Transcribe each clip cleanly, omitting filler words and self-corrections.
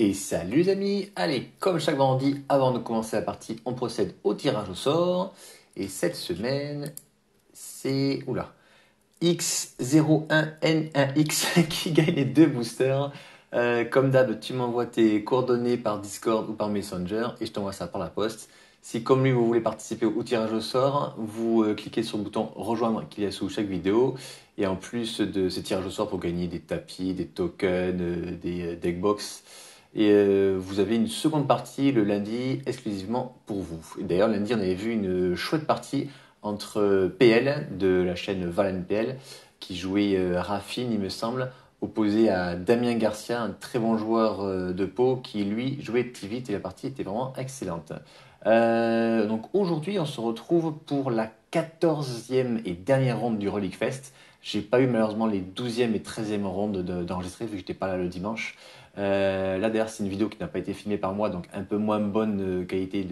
Et salut les amis, allez, comme chaque vendredi, avant de commencer la partie, on procède au tirage au sort. Et cette semaine, c'est X01N1X qui gagne les deux boosters. Comme d'hab, tu m'envoies tes coordonnées par Discord ou par Messenger et je t'envoie ça par la poste. Si comme lui vous voulez participer au tirage au sort, vous cliquez sur le bouton rejoindre qu'il y a sous chaque vidéo. Et en plus de ce tirage au sort pour gagner des tapis, des tokens, des deckbox. Et vous avez une seconde partie le lundi exclusivement pour vous. Et d'ailleurs lundi on avait vu une chouette partie entre PL de la chaîne Valen PL qui jouait Raffine il me semble, opposé à Damien Garcia, un très bon joueur de Pau qui lui jouait petit vite et la partie était vraiment excellente. Donc aujourd'hui on se retrouve pour la 14e et dernière ronde du Relic Fest. J'ai pas eu malheureusement les 12e et 13e rondes d'enregistrer vu que j'étais pas là le dimanche. Là d'ailleurs c'est une vidéo qui n'a pas été filmée par moi donc un peu moins bonne qualité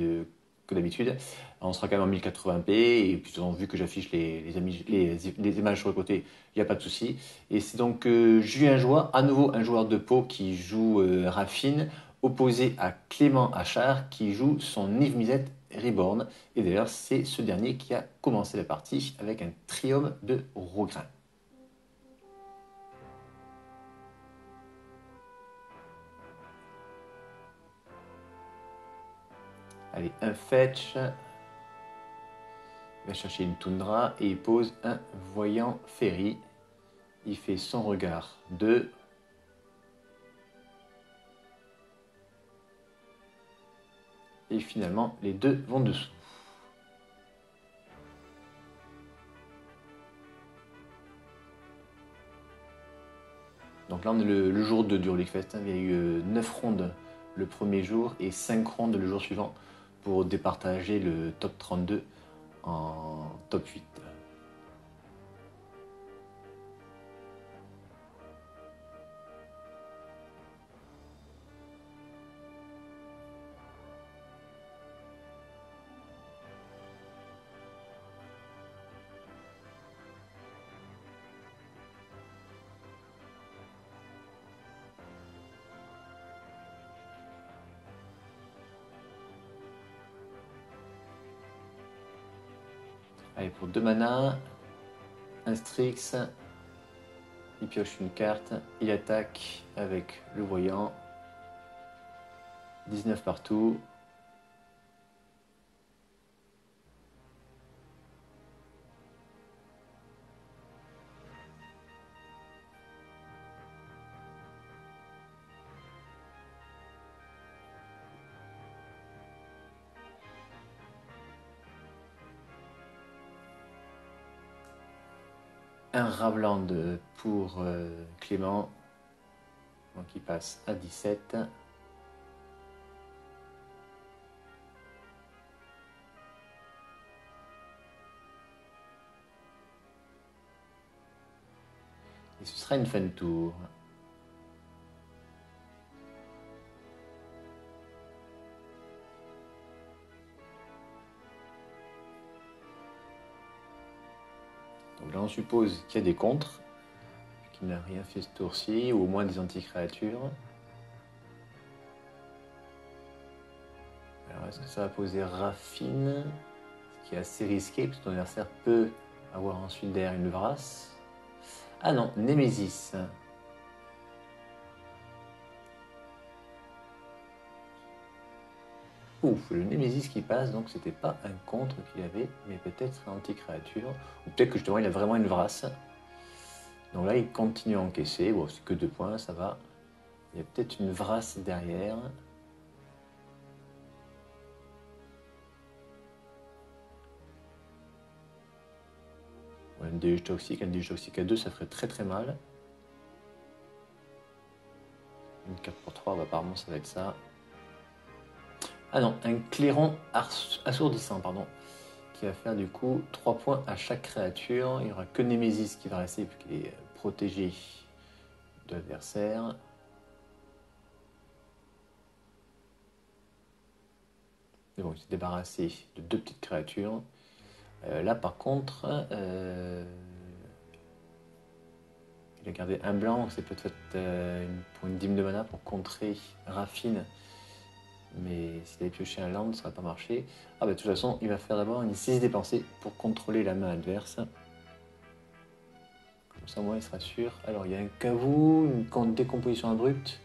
que d'habitude. On sera quand même en 1080p et puis vu que j'affiche les images sur le côté, il n'y a pas de souci. Et c'est donc Julien Joie, à nouveau un joueur de Pau qui joue Raffine, opposé à Clément Achard qui joue son Yves Misette Reborn. Et d'ailleurs c'est ce dernier qui a commencé la partie avec un triome de Rogrin. Allez, un fetch. Il va chercher une toundra et il pose un voyant ferry. Il fait son regard 2. Et finalement, les deux vont dessous. Donc là, on est le jour 2 du Relic Fest. Il y a eu 9 rondes le premier jour et 5 rondes le jour suivant pour départager le top 32 en top 8. Allez, pour 2 mana, un Strix, il pioche une carte, il attaque avec le voyant, 19 partout. Un Ravland pour Clément, donc il passe à 17. Et ce sera une fin de tour. Donc là on suppose qu'il y a des contres, qu'il n'a rien fait ce tour-ci, ou au moins des anti-créatures. Alors est-ce que ça va poser Raffine, ce qui est assez risqué, puisque ton adversaire peut avoir ensuite derrière une Vrasse. Ah non, Némésis. Ouf, le Némésis qui passe, donc c'était pas un contre qu'il avait, mais peut-être un anti-créature. Ou peut-être que justement il a vraiment une Vrasse. Donc là il continue à encaisser, bon c'est que 2 points, ça va. Il y a peut-être une Vrasse derrière. Un déluge toxique à 2, ça ferait très très mal. Une 4 pour 3, bah, apparemment ça va être ça. Ah non, un clairon assourdissant, pardon, qui va faire du coup 3 points à chaque créature. Il n'y aura que Némésis qui va rester puisqu'il est protégé de l'adversaire. Mais bon, il s'est débarrassé de 2 petites créatures. Là par contre, Il a gardé un blanc, c'est peut-être pour une dîme de mana pour contrer Raffine. Mais s'il avait pioché un land, ça n'a pas marché. Ah bah de toute façon, il va faire d'abord une 6 dépensée pour contrôler la main adverse. Comme ça, moi, il sera sûr. Alors, il y a un Kavou, une décomposition abrupte,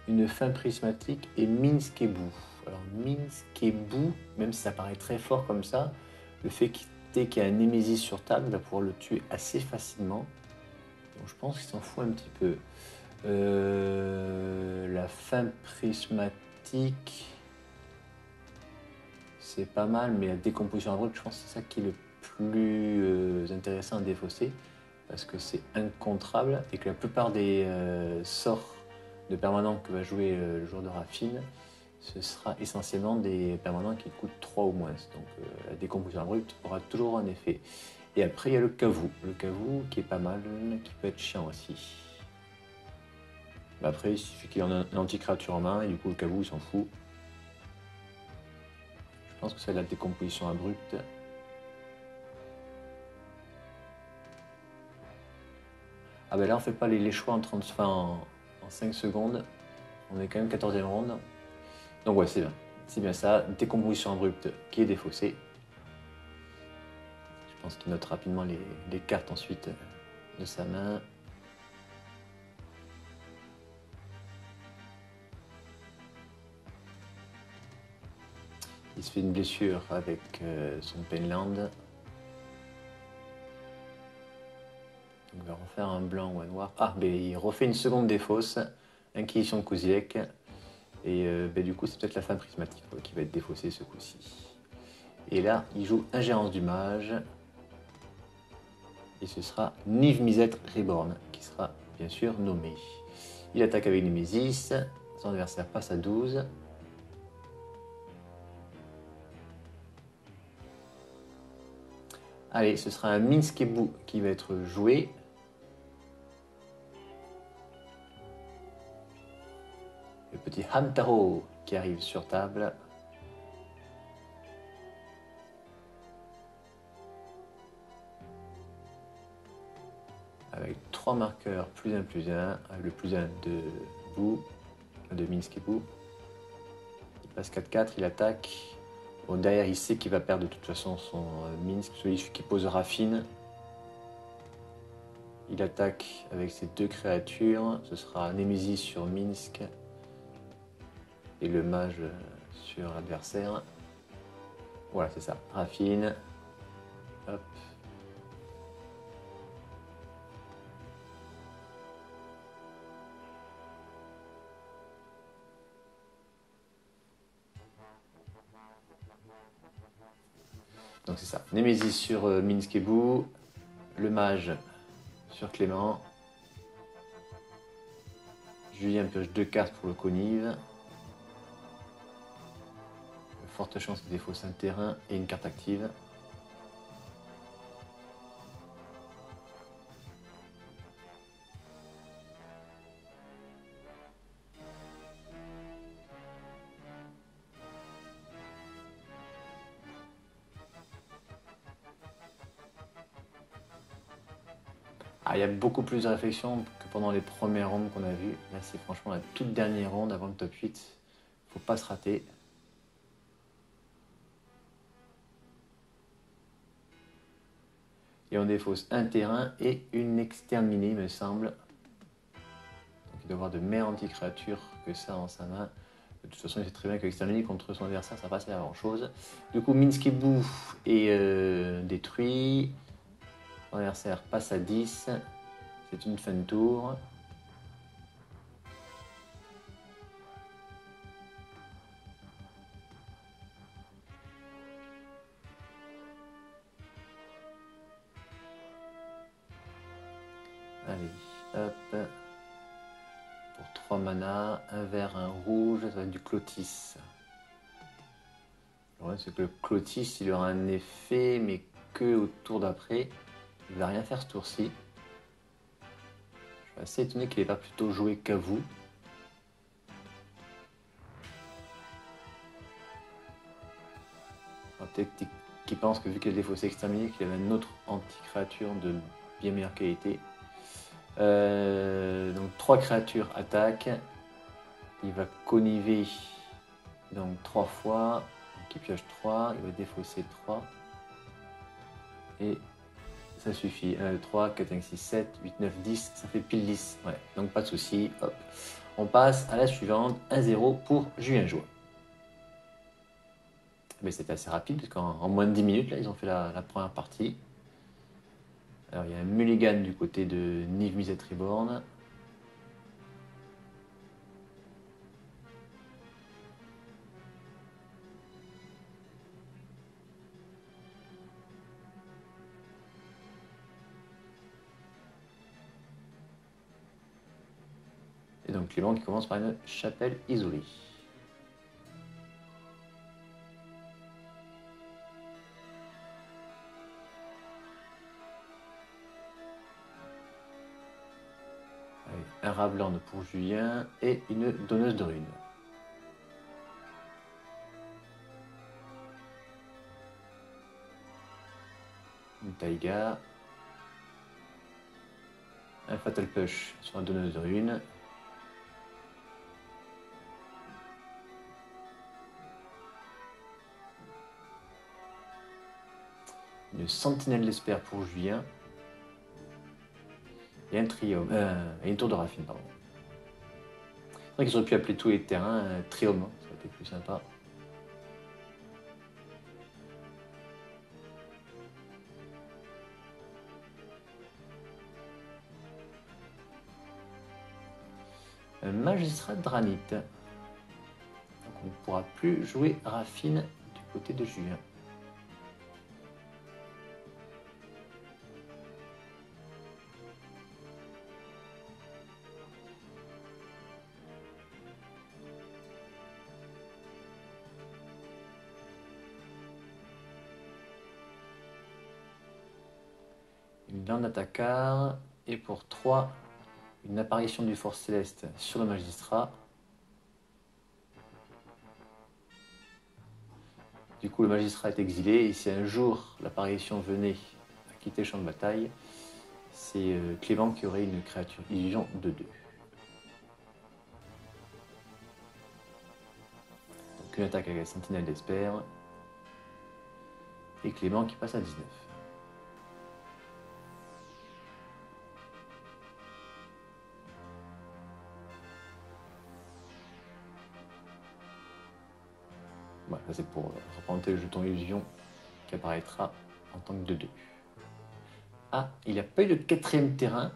une fin prismatique et Minskebu. Alors, Minskebu, même si ça paraît très fort comme ça, le fait qu'il y a un Némésis sur table, il va pouvoir le tuer assez facilement. Donc, je pense qu'il s'en fout un petit peu. La fin prismatique, c'est pas mal, mais la décomposition abrupte, je pense que c'est ça qui est le plus intéressant à défausser, parce que c'est incontrable et que la plupart des sorts de permanents que va jouer le joueur de Raffine, ce sera essentiellement des permanents qui coûtent 3 ou moins. Donc la décomposition abrupte aura toujours un effet. Et après, il y a le Kavou. Le Kavou qui est pas mal, qui peut être chiant aussi. Mais après, il suffit qu'il ait une anti-créature en main, et du coup, le Kavou, il s'en fout. Je pense que c'est la décomposition abrupte. Ah ben là, on fait pas les choix en 30, enfin, en 5 secondes. On est quand même 14e ronde. Donc ouais, c'est bien. C'est bien ça. Décomposition abrupte qui est défaussée. Je pense qu'il note rapidement les cartes ensuite de sa main. Il se fait une blessure avec son Penland. Il va refaire un blanc ou un noir. Ah, ben il refait une seconde défausse. Inquisition de Kozilek. Et ben, du coup, c'est peut-être la fin prismatique qui va être défaussée ce coup-ci. Et là, il joue Ingérence du Mage. Et ce sera Niv Mizzet Reborn qui sera bien sûr nommé. Il attaque avec Némésis. Son adversaire passe à 12. Allez, ce sera un Minskebu qui va être joué. Le petit Hamtaro qui arrive sur table. Avec 3 marqueurs, plus 1, avec le plus 1 de Bou, de Minskebu. Il passe 4-4, il attaque. Bon, derrière, il sait qu'il va perdre de toute façon son Minsk, celui qui pose Raffine. Il attaque avec ses 2 créatures. Ce sera Némésis sur Minsk et le mage sur l'adversaire. Voilà, c'est ça. Raffine. Hop. Donc c'est ça. Némésis sur Minskebu. Le mage sur Clément. Julien pioche 2 cartes pour le Connive. Forte chance qu'il défausse un terrain et une carte active. Ah, il y a beaucoup plus de réflexion que pendant les premières rondes qu'on a vues. Là, c'est franchement la toute dernière ronde avant le top 8. Faut pas se rater. Et on défausse un terrain et une exterminée, me semble. Donc il doit avoir de meilleures anti-créatures que ça en sa main. De toute façon, il sait très bien que l'exterminée contre son adversaire, ça passe à grand chose. Du coup, Minskebu est détruit. Son adversaire passe à 10. C'est une fin de tour. Allez, hop. Pour 3 mana, un vert, un rouge, ça va être du Clotis. Le problème, c'est que le Clotis, il aura un effet, mais que au tour d'après. Il ne va rien faire ce tour-ci. Je suis assez étonné qu'il n'ait pas plutôt joué Kavou. Peut-être qu'il pense que vu qu'il a défaussé exterminé, qu'il avait une autre anti-créature de bien meilleure qualité. Donc 3 créatures attaquent. Il va conniver donc 3 fois. Donc il pioche 3, il va défausser 3. Et ça suffit. 1, 2, 3, 4, 5, 6, 7, 8, 9, 10. Ça fait pile 10. Ouais, donc pas de souci. Hop. On passe à la suivante. 1-0 pour Julien Joie. Mais c'était assez rapide, puisqu'en moins de 10 minutes, là, ils ont fait la première partie. Alors, il y a un mulligan du côté de Niv Mizzet Reborn. Et donc Clément qui commence par une chapelle isolée. Avec un Ravland pour Julien et une donneuse de runes. Une taïga. Un Fatal Push sur la donneuse de runes. Une sentinelle d'espère pour Julien. Et un triome. Et une tour de raffine, pardon. C'est vrai qu'ils auraient pu appeler tous les terrains triome, ça aurait été plus sympa. Un magistrat de Dranit. Donc on ne pourra plus jouer raffine du côté de Julien. Une lande d'attaquard. Et pour 3, une apparition du Force Céleste sur le magistrat. Du coup, le magistrat est exilé. Et si un jour l'apparition venait à quitter le champ de bataille, c'est Clément qui aurait une créature illusion de 2. Donc une attaque avec la sentinelle d'Esper. Et Clément qui passe à 19. Voilà, ça c'est pour représenter le jeton illusion qui apparaîtra en tant que 2-2. Ah, il n'a pas eu de 4ème terrain,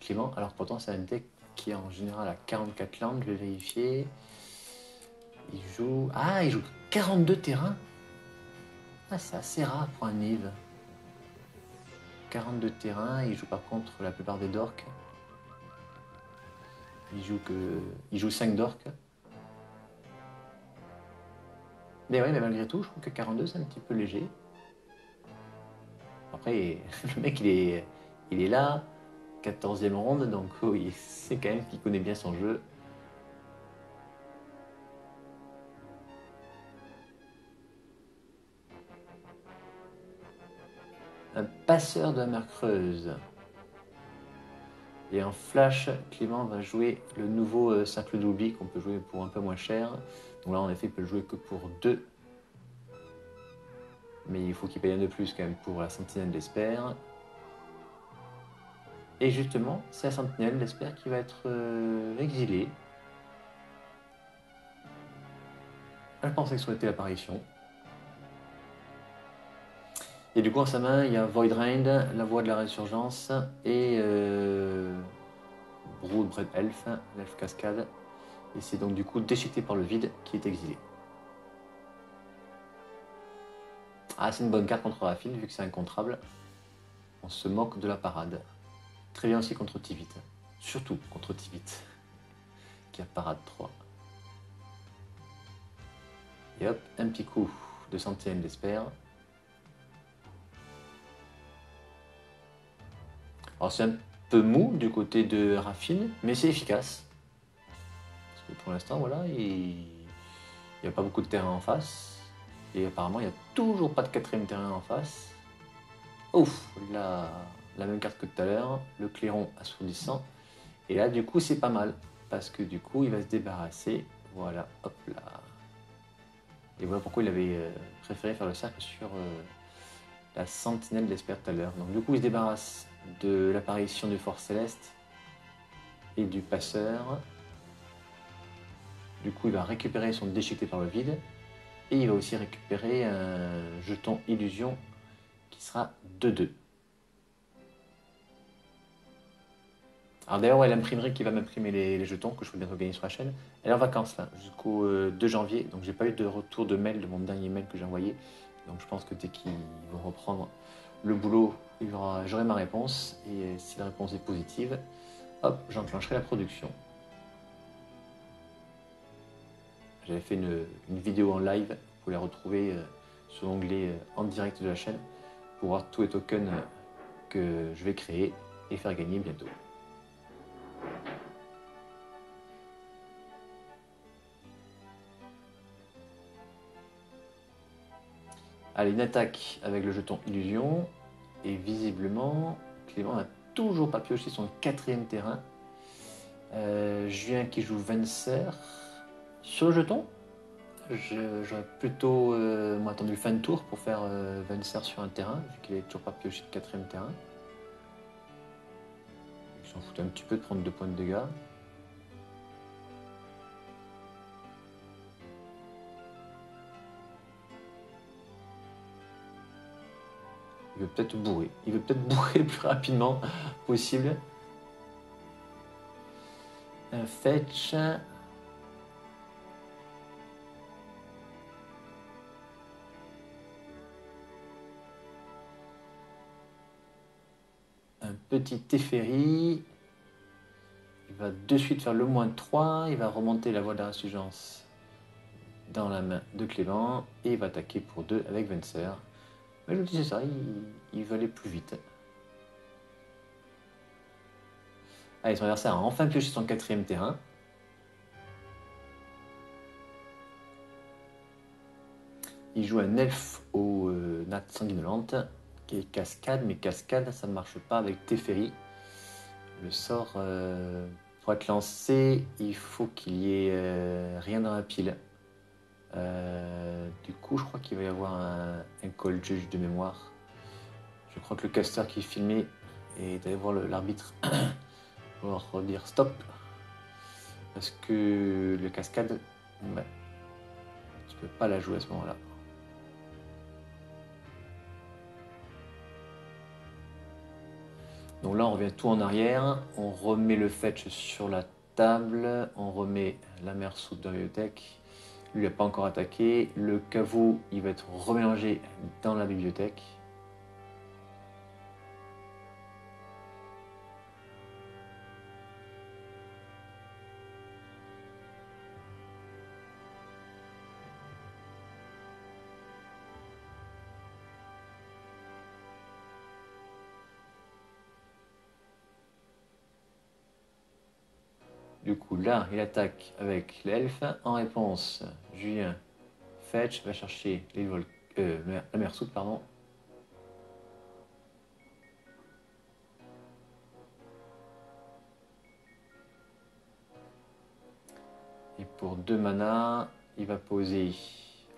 Clément. Alors pourtant c'est un deck qui est en général à 44 landes, je vais vérifier. Il joue 42 terrains. Ah, c'est assez rare pour un Niv. 42 terrains, il joue par contre la plupart des dorks. Il joue 5 dorks. Mais ouais, mais malgré tout, je trouve que 42 c'est un petit peu léger. Après, le mec il est là, 14e ronde, donc oui, c'est quand même qu'il connaît bien son jeu. Un passeur de la mer creuse. Et en flash, Clément va jouer le nouveau cercle d'oubli qu'on peut jouer pour un peu moins cher. Donc là, en effet, il peut le jouer que pour 2. Mais il faut qu'il paye un de plus quand même pour la sentinelle d'Esper. Et justement, c'est la sentinelle d'Esper qui va être exilée. Je pensais que ça aurait été l'apparition. Et du coup, en sa main, il y a Voidrind, la voix de la résurgence et Broodbred Elf, l'elfe cascade. Et c'est donc du coup déchiqueté par le vide qui est exilé. Ah, c'est une bonne carte contre Raffine vu que c'est incontrable. On se moque de la parade. Très bien aussi contre Tivit. Surtout contre Tivit, qui a parade 3. Et hop, un petit coup de sentinelle d'Esper. Alors c'est un peu mou du côté de Raffine, mais c'est efficace. Parce que pour l'instant, voilà, il n'y a pas beaucoup de terrain en face. Et apparemment, il n'y a toujours pas de 4ème terrain en face. Ouf, là, la même carte que tout à l'heure, le clairon assourdissant. Et là, du coup, c'est pas mal, parce que du coup, il va se débarrasser. Voilà, hop là. Et voilà pourquoi il avait préféré faire le cercle sur la sentinelle d'Esper tout à l'heure. Donc du coup, il se débarrasse de l'apparition du Fort Céleste et du passeur. Du coup, il va récupérer son déchiqueté par le vide. Et il va aussi récupérer un jeton illusion qui sera 2-2. Alors d'ailleurs, ouais, l'imprimerie qui va m'imprimer les jetons que je peux bientôt gagner sur la chaîne, elle est en vacances là, jusqu'au 2 janvier. Donc j'ai pas eu de retour de mail de mon dernier mail que j'ai envoyé. Donc je pense que dès qu'ils vont reprendre le boulot, j'aurai ma réponse. Et si la réponse est positive, hop, j'enclencherai la production. J'avais fait une vidéo en live, vous pouvez la retrouver sur l'onglet en direct de la chaîne pour voir tous les tokens que je vais créer et faire gagner bientôt. Allez, une attaque avec le jeton illusion. Et visiblement, Clément n'a toujours pas pioché son 4e terrain. Julien qui joue Venser. Sur le jeton, j'aurais plutôt attendu le fin de tour pour faire Venser sur un terrain, vu qu'il n'avait toujours pas pioché de 4e terrain. Il s'en foutait un petit peu de prendre 2 points de dégâts. Il veut peut-être bourrer. Il veut peut-être bourrer le plus rapidement possible. Un fetch. Un petit Teferi. Il va de suite faire le -3. Il va remonter la voie de la résurgence dans la main de Clément. Et il va attaquer pour 2 avec Venser. Mais je vous disais ça, il veut aller plus vite. Allez, son adversaire a enfin pioché son 4e terrain. Il joue un elfe au natte sanguinolente qui est cascade, mais cascade ça ne marche pas avec Teferi. Le sort, pour être lancé, il faut qu'il y ait rien dans la pile. Du coup, je crois qu'il va y avoir un call judge de mémoire. Je crois que le caster qui est filmé est d'aller voir l'arbitre pour dire stop. Parce que le cascade, ouais, tu peux pas la jouer à ce moment-là. Donc là, on revient tout en arrière. On remet le fetch sur la table. On remet la mer sous de la bibliothèque. Lui n'a pas encore attaqué. Le caveau, il va être remélangé dans la bibliothèque. Du coup, là, il attaque avec l'elfe. En réponse, Julien fetch va chercher la mer soupe, pardon. Et pour 2 mana, il va poser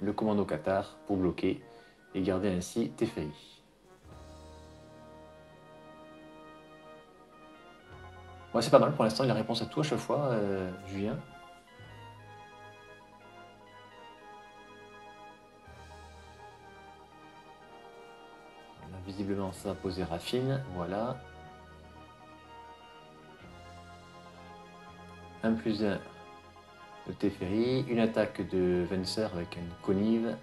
le commando Qatar pour bloquer et garder ainsi Teferi. Ouais, c'est pas mal pour l'instant, il a réponse à tout à chaque fois, Julien. Là, visiblement, ça va poser Raffine, voilà. 1+1 de Teferi, une attaque de Venser avec une connive.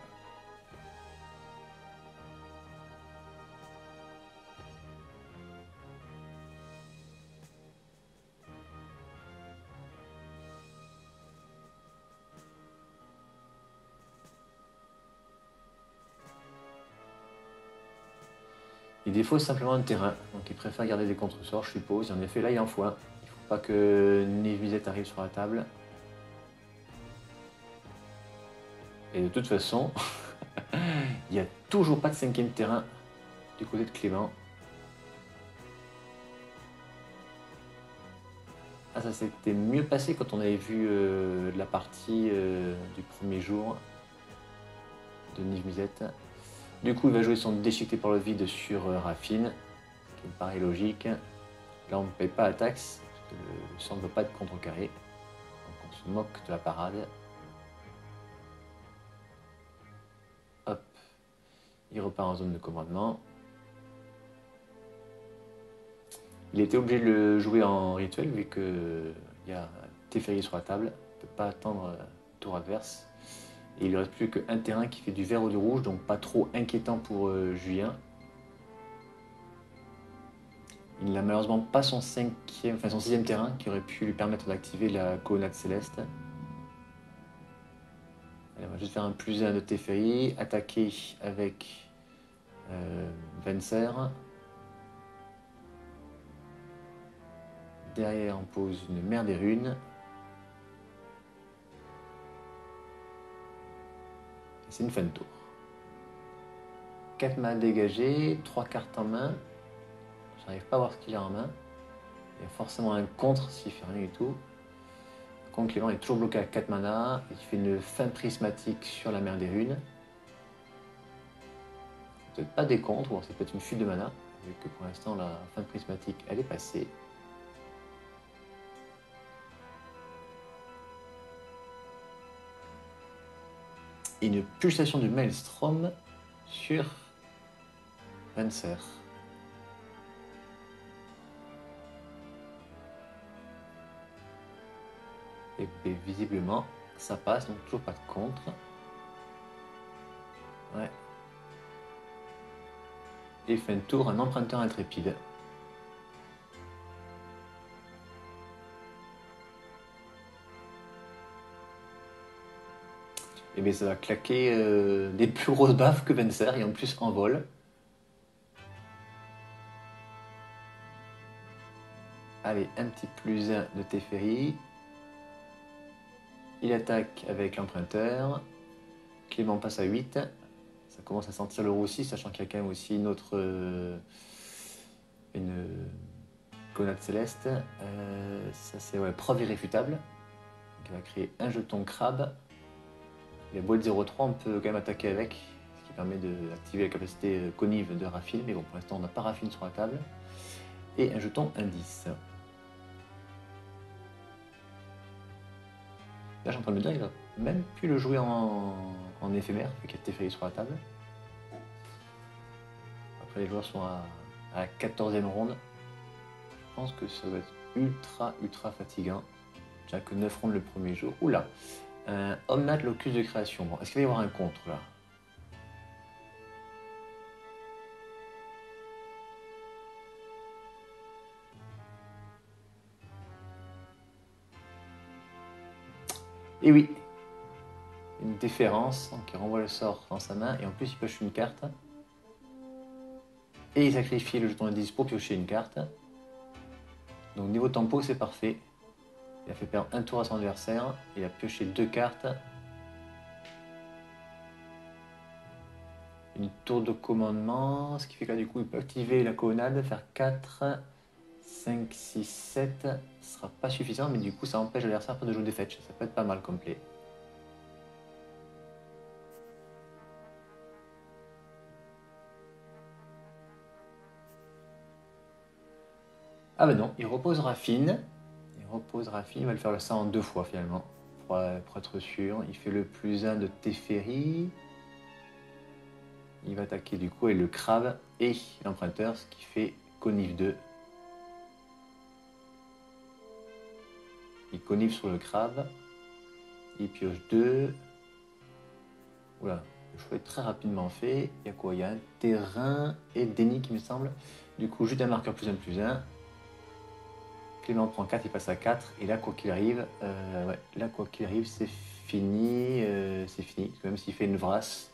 Il défausse simplement un terrain, donc il préfère garder des contre-sorts, je suppose. Et en effet, là, il en faut un. Il ne faut pas que Névisette arrive sur la table. Et de toute façon, il n'y a toujours pas de 5e terrain du côté de Clément. ça s'était mieux passé quand on avait vu la partie du premier jour de Niv Mizzet. Du coup, il va jouer son déchiqueté par le vide sur Raffine, ce qui me paraît logique. Là, on ne paye pas la taxe, parce que le sang ne veut pas être contrecarré. Donc on se moque de la parade. Hop, il repart en zone de commandement. Il était obligé de le jouer en rituel, vu qu'il y a Teferi sur la table. Il ne peut pas attendre tour adverse. Et il ne reste plus qu'un terrain qui fait du vert ou du rouge, donc pas trop inquiétant pour Julien. Il n'a malheureusement pas son sixième terrain qui aurait pu lui permettre d'activer la colonnade céleste. Allez, on va juste faire un +1 de Teferi, attaquer avec Venser. Derrière, on pose une mer des runes. C'est une fin de tour. 4 mains dégagées, 3 cartes en main. J'arrive pas à voir ce qu'il a en main. Il y a forcément un contre s'il fait rien du tout. Par contre, Clément est toujours bloqué à 4 mana. Il fait une fin prismatique sur la mer des runes. C'est peut-être pas des contres, ou c'est peut-être une fuite de mana, vu que pour l'instant la fin prismatique elle est passée. Et une pulsation du Maelstrom sur Venser. Et visiblement, ça passe, donc toujours pas de contre. Ouais. Et fin de tour, un emprunteur intrépide. Et bien ça va claquer des plus grosses baffes que Venser, et en plus en vol. Allez, un petit +1 de Teferi. Il attaque avec l'emprunteur. Clément passe à 8. Ça commence à sentir le roussi, sachant qu'il y a quand même aussi une autre... une colonnade céleste. Ça c'est preuve irréfutable. Donc, il va créer un jeton crabe. Les boîtes 0-3, on peut quand même attaquer avec, ce qui permet d'activer la capacité conive de Raffine. Mais bon, pour l'instant, on n'a pas Raffine sur la table. Et un jeton indice. Là, je suis en train de me dire, il va même plus le jouer en éphémère, vu qu'il y a Teferi sur la table. Après, les joueurs sont à la 14e ronde. Je pense que ça va être ultra fatigant. Déjà que 9 rondes le premier jour. Oula, Omnat, locus de création. Bon, est-ce qu'il va y avoir un contre là? Et oui, une déférence, donc il renvoie le sort dans sa main, et en plus il pioche une carte. Et il sacrifie le jeton indice pour piocher une carte. Donc niveau tempo, c'est parfait. Il a fait perdre un tour à son adversaire, il a pioché 2 cartes. Une tour de commandement, ce qui fait que là du coup il peut activer la colonnade, faire 4, 5, 6, 7. Ce sera pas suffisant, mais du coup ça empêche l'adversaire de jouer des fetch. Ça peut être pas mal comme play. Ah ben non, il repose Raffine. Il va le faire ça en 2 fois finalement, pour être sûr. Il fait le +1 de Teferi. Il va attaquer du coup avec le crabe et l'emprunteur, ce qui fait conif 2. Il conif sur le crabe. Il pioche 2. Oula, le choix est très rapidement fait. Il y a quoi? Il y a un terrain et déni qui me semble. Du coup, juste un marqueur +1/+1. Clément prend 4, il passe à 4. Et là, quoi qu'il arrive, c'est fini. C'est fini. Même s'il fait une vrasse,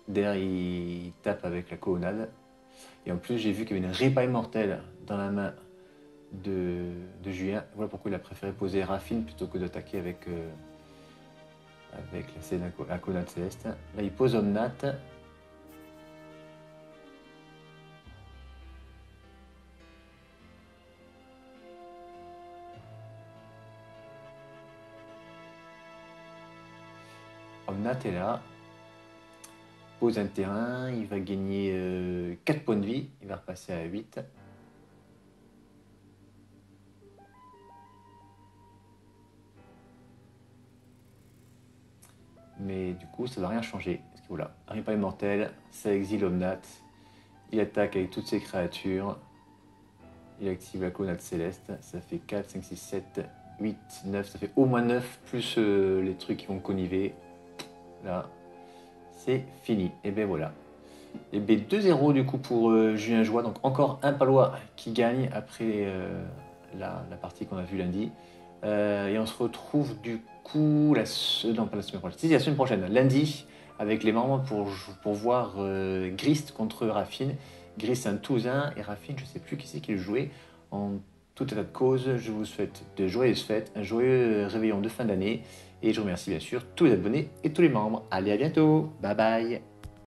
derrière, il tape avec la colonnade. Et en plus, j'ai vu qu'il y avait une ripaille mortelle dans la main de Julien. Voilà pourquoi il a préféré poser Raffine plutôt que d'attaquer avec la colonnade céleste. Là, il pose Omnat. Omnat est là. Pose un terrain, il va gagner 4 points de vie, il va repasser à 8. Mais du coup, ça ne va rien changer. Parce que voilà, rien pas immortel, ça exile Omnat. Il attaque avec toutes ses créatures. Il active la colonnade céleste. Ça fait 4, 5, 6, 7, 8, 9. Ça fait au moins 9, plus les trucs qui vont conniver. Là, c'est fini. Et ben voilà. Et ben 2-0 du coup pour Julien Joie. Donc encore un Palois qui gagne après la partie qu'on a vue lundi. Et on se retrouve du coup non, pas la semaine prochaine. Si, la semaine prochaine, lundi, avec les membres pour voir Grist contre Raffine. Grist c'est un Toulousain et Raffine, je ne sais plus qui c'est qui le jouait. En tout état de cause, je vous souhaite de joyeuses fêtes, un joyeux réveillon de fin d'année. Et je remercie bien sûr tous les abonnés et tous les membres. Allez, à bientôt. Bye bye.